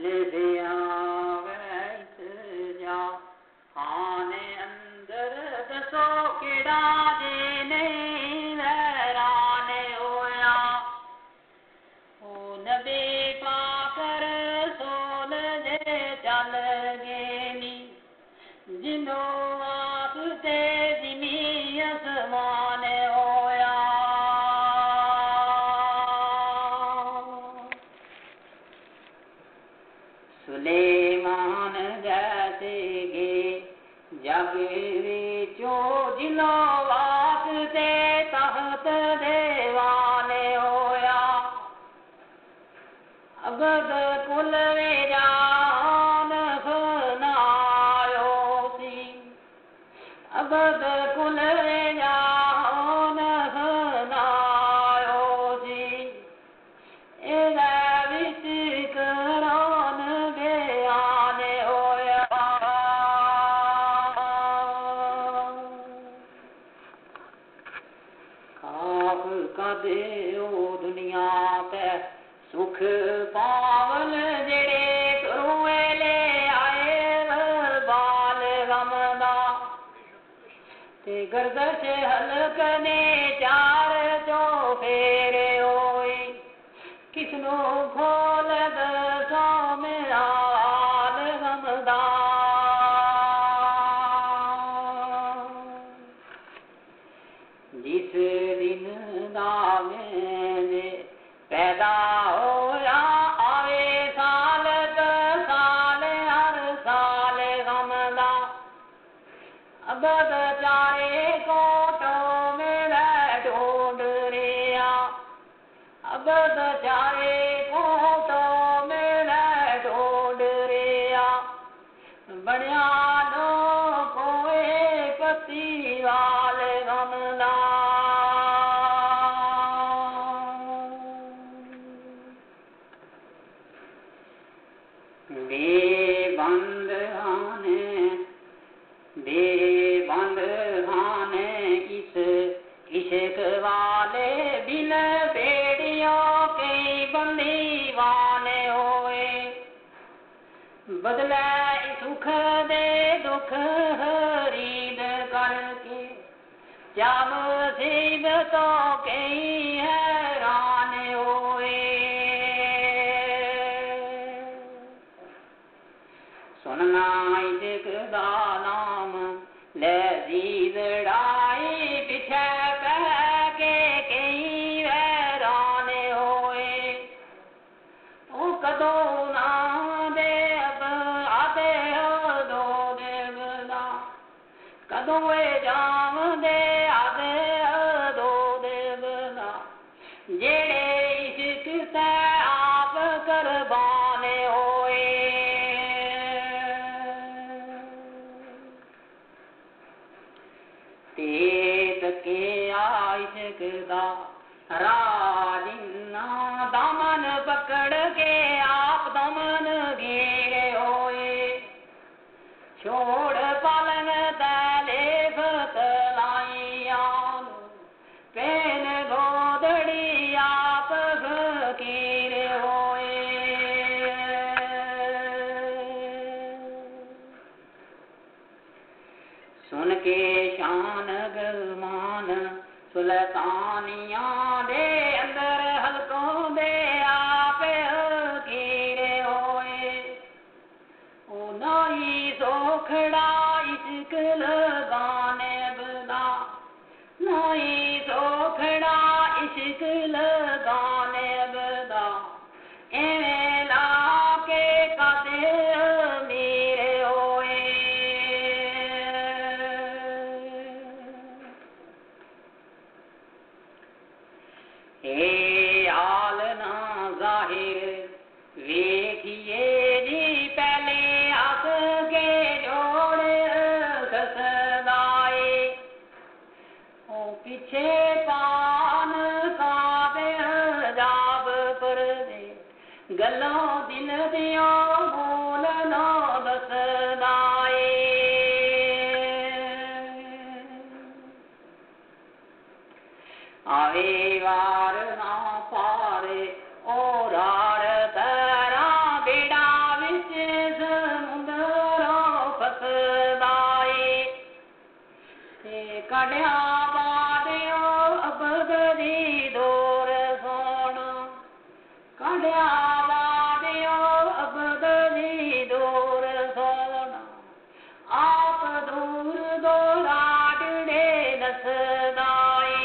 लिया वैस जा आने अंदर दसो किड़ा जे नहीं वैराने होया ओ नबी पाकर सोल जे चल गेनी जिनो आप ते जिमी असमान होया सुलेमान जैसे गे जग विचो जिनो वास्ते तहत देवाने होया अगद कुल जान खनायो सी अगद कुल जान खनायो सी एदा विच करान बयाने होया खाक कदे ओ दुनिया पे सुख पावन जेड़े करोए ले आए बाल गमदा ते गर्दश हलक ने चार चो फेरे होए किसनो खोल दसो मेरा हाल गमदा जिस दिन दावे पैदा होया आवे साल साल हर साल गमदा अबद चारे कोटों में ढूंढ रिया अबद चारे कोटों में ढूंढ रिया बढ़िया नो कोई पति वाले गमदा बेबंद आने इश्क वाले बिन बेड़ियों के बंदी वाने होए बदले सुख दे दुख हरीद करके क्या मुसीबतों के हैरान होए सुनना इश्क दा नाम लजीज ड़ाई पिछे पै के कई हैरान होए ओ कदो ना दे अब आते हो दो देवदा कदो जाम दे आते हो दो देवदा जेड़े इश्क से आप करबाने होए तेत के आइश्क दा राजिन्ना दामन पकड़ के आप दमन घेरे होए छोड़ पालन तले फतलाइया पेन गोदड़ी आप फकीर होए सुन के शान गलमान सुल्तानिया दे अंदर हलकों दे आप कीरे होए ओ नाई सोखड़ा इश्क लगाने बदा नाई सोखड़ा इश्क लगाने बदा एवें लाके कदे मेरे होए आल ना जाहिर वेखिए जी पहले हस के जोड़ कसदाए ओ पीछे पान का जाब पर दे गलों दिल दियो बोलनो दसदाए आवे वार ना पारे और आर तरा बेड़ा कंडिया बादियो अबद जी दूर सोना आप दूर दो लाडड़े दसदाई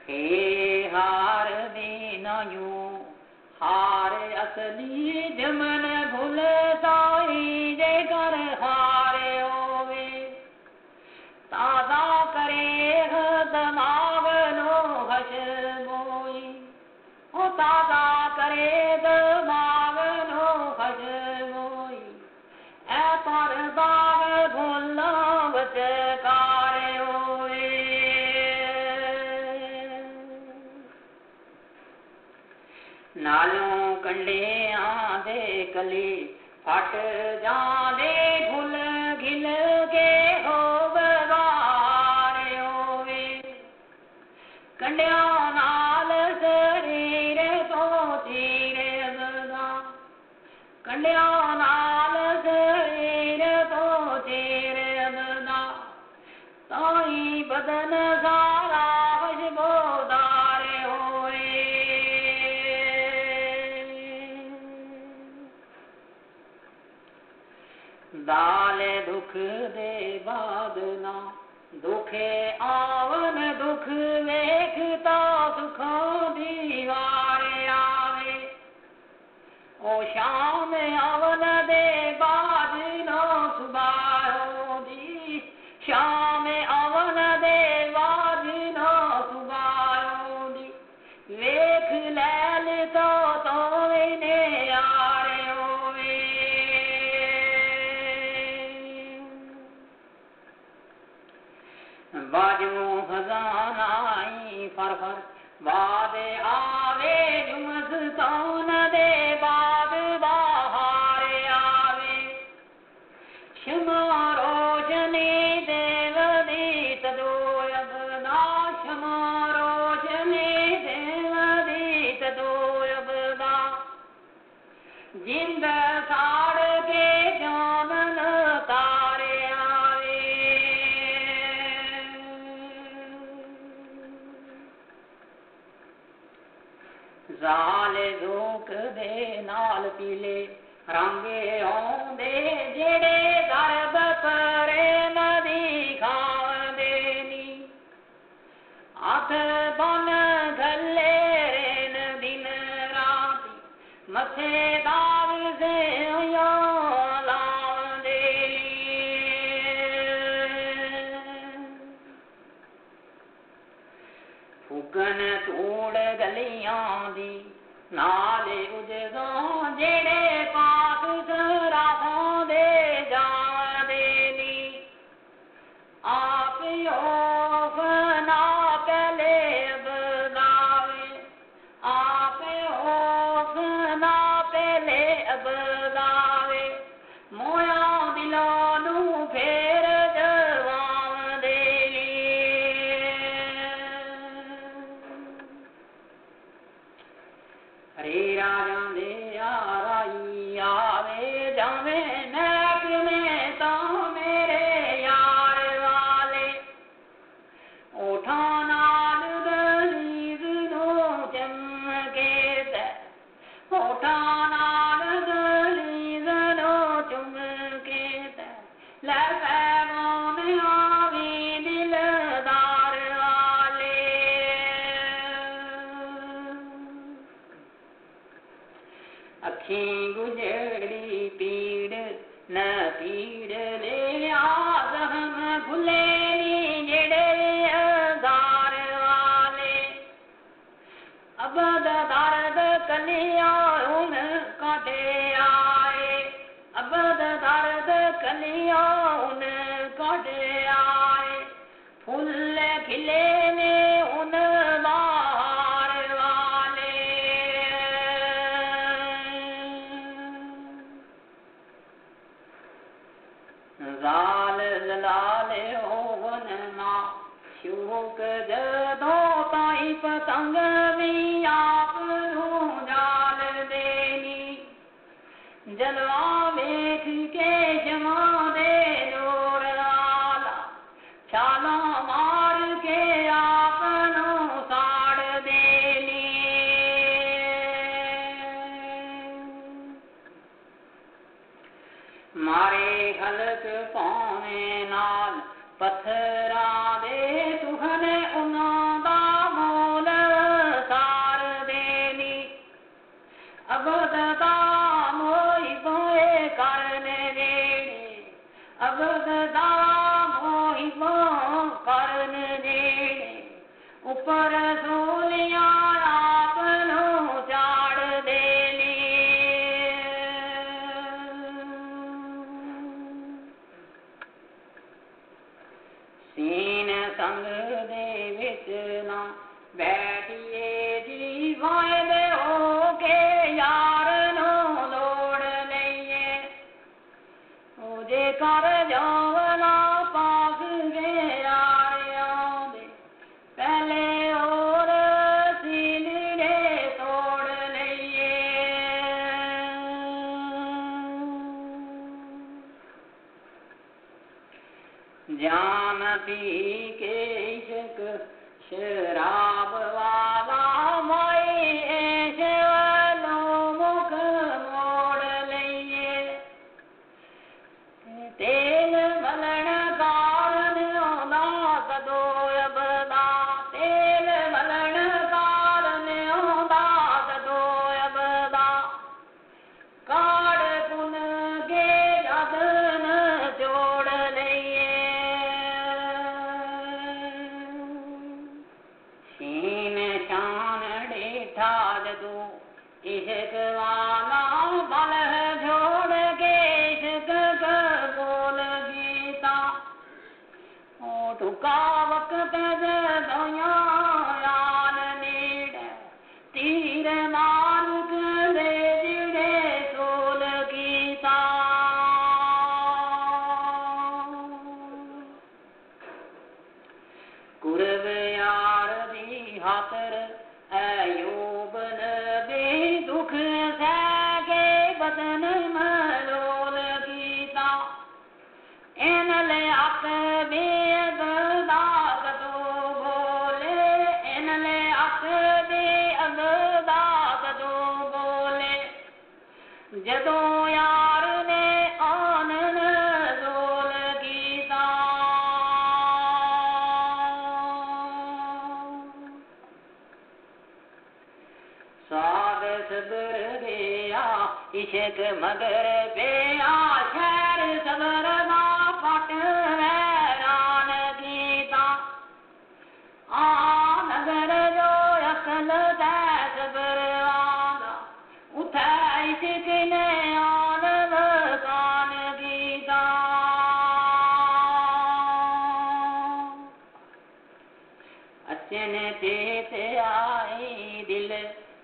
हे हार देना यूं हार असली जमन भूलताई जे कर हारे होवे ताजा करे दमाग नो हश मोई ओ ताजा करे दमाग नो हश मोई ए पर दाग भूलना बचकारे होवे नालों कंडे आंदे कली फट जांदे भूल घिल के हो बवारे होवे कंडिया नाल शरीर तो चीरे बदा कंडिया नाल शरीर तो चीरे बदा ताई बदन सारा खुशबूदारे होए दाल दुख दे बादना दुखे आवन दुख वेखता सुखों दीवारे आवे ओ शाम आवन दे बादनो सुबारो दी शाम आवन दे बादनो सुबारो दी वेख लैल तो इने यारे होवे बाजू खजानाई फरफर बाद आवे जुमस कौन दे बाद बहार आवे क्षमा रोशनी देव दीत दोयबदा क्षमा रोशनी देव दीत दोयबदा जिंद साड़ के जानन तारे आवे जाल जोक दे नाल पीले रंगे होंदे जेड़े दर्द परे नदी खांदे नी अथ बन गले रेन दिन राती मथे दाग से लांदे फूकन तोड़ गलियां दी नाले उजगां जेड़े पास सराहों दे जांदे नी आप योफ ना पहले अबदावे आप योफ ना पहले अबदावे मोया दिलों नू फेर जवान दे हरे राजा दे आराई आवे जावे नैक में ता मेरे यार वाले ओठा नाल दलीज नो चमके ते ओठा नाल दलीज नो चमके ते लै पैगाम आवी दिलदार वाले अखी गुजरी पीड़ न पीड़ ले आजम भुले नी जेड़े अजार वाले अबद दर्द कलिया उन काटे आए अबद दर्द कलिया उन काटे आए फूल खिले ने उन बाहर वाले जाल लाले होवन ना शोक जदो ताई पतंग भी आप जाल देनी जलवा वेख के जमा दे नूर आला छाला मार के आ उन्हां दा मोल सार देनी अबद दा मोहि बोए करन जेड़े अबद दा मोहि बो करन जेड़े ऊपर सोलिया आप नो चाड़ देनी सीन संग दे विच ना बैठिए जी वायदे हो के यार नो लोड़ लईए मुझे कर जावना पास गया दे पहले और सीने तोड़ लईए जान पी के इश्क शराब वाला माई ऐशो मुख मोड़ लईए तेल मलण कारण औंदा कदो अबदा तेल मलण कारण औंदा कदो अबदा काड़ पुन के जदन जोड़ लईए शीन शान डेठा जदू इश्क वाला बल जोड़ के इश्क बोल गीता ओ ठुका वक्त जदोया यान नेड़ तीर मारुक दे जिड़े सोल गीता कुर्ब यार दी हातर अयूब नबी दुख सके बदन मलोल गीता इनले अक बेअबदा कदो बोले इनले अक बेअबदा कदो बोले जदों यार ने आनन जोल गीता साद सबर गया इश्क मगर बेआ शहर सबर दा पट हैरान गीता आ नगर जो अकल दै सबर आदा उठै इश्क ने आन कान गीता अचन चेत आई दिल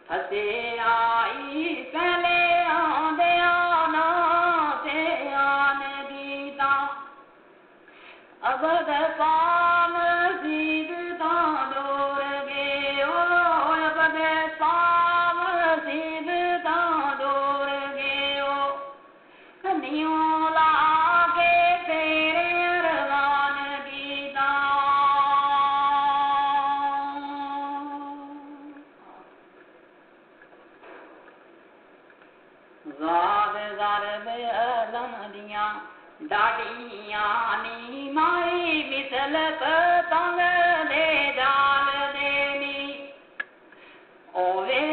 फसे आई पहले आंदे आना ते आन गीता अबद पाम सीध तां डोर गए ओ अबद पाम सीध तां डोर गए ओ कन्नियों ला के तेरे अरमान गीता ज़ाद ज़रब अलम दियां डाडियां नी माई मिसल पतंग दे जाल देनी ओवे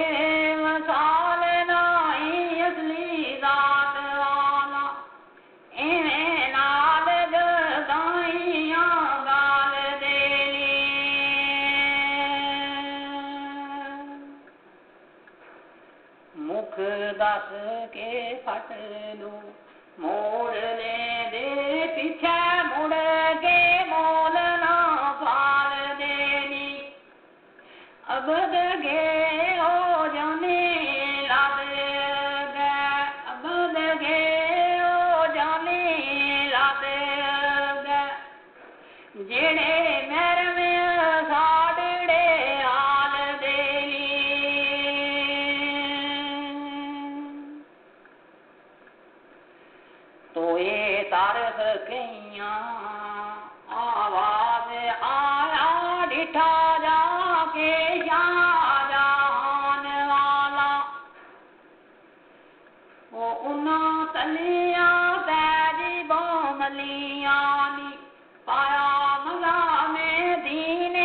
मसाल नाई असली ज़ात वाला इवें नाल जगाइयां गाल देनी मुख दस के फट लू मोड़ ले दे पीछे मुड़ के मोल ना पाल देनी अबद गे हो जाने लाद गए अबद गे हो जाने लाद गए जेड़े मेरे में साड़े हाल देनी तो ये तारख कइयां आवाज आया डिठा जाके शाहजहान वाला वो उन्ना तलिया पैजी बोमलिया नी पाया मला में दीन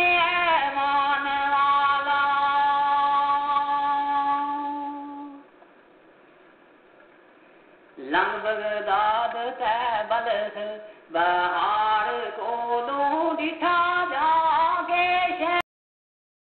लंग बगदाद तै बलस बहार को दो दिठा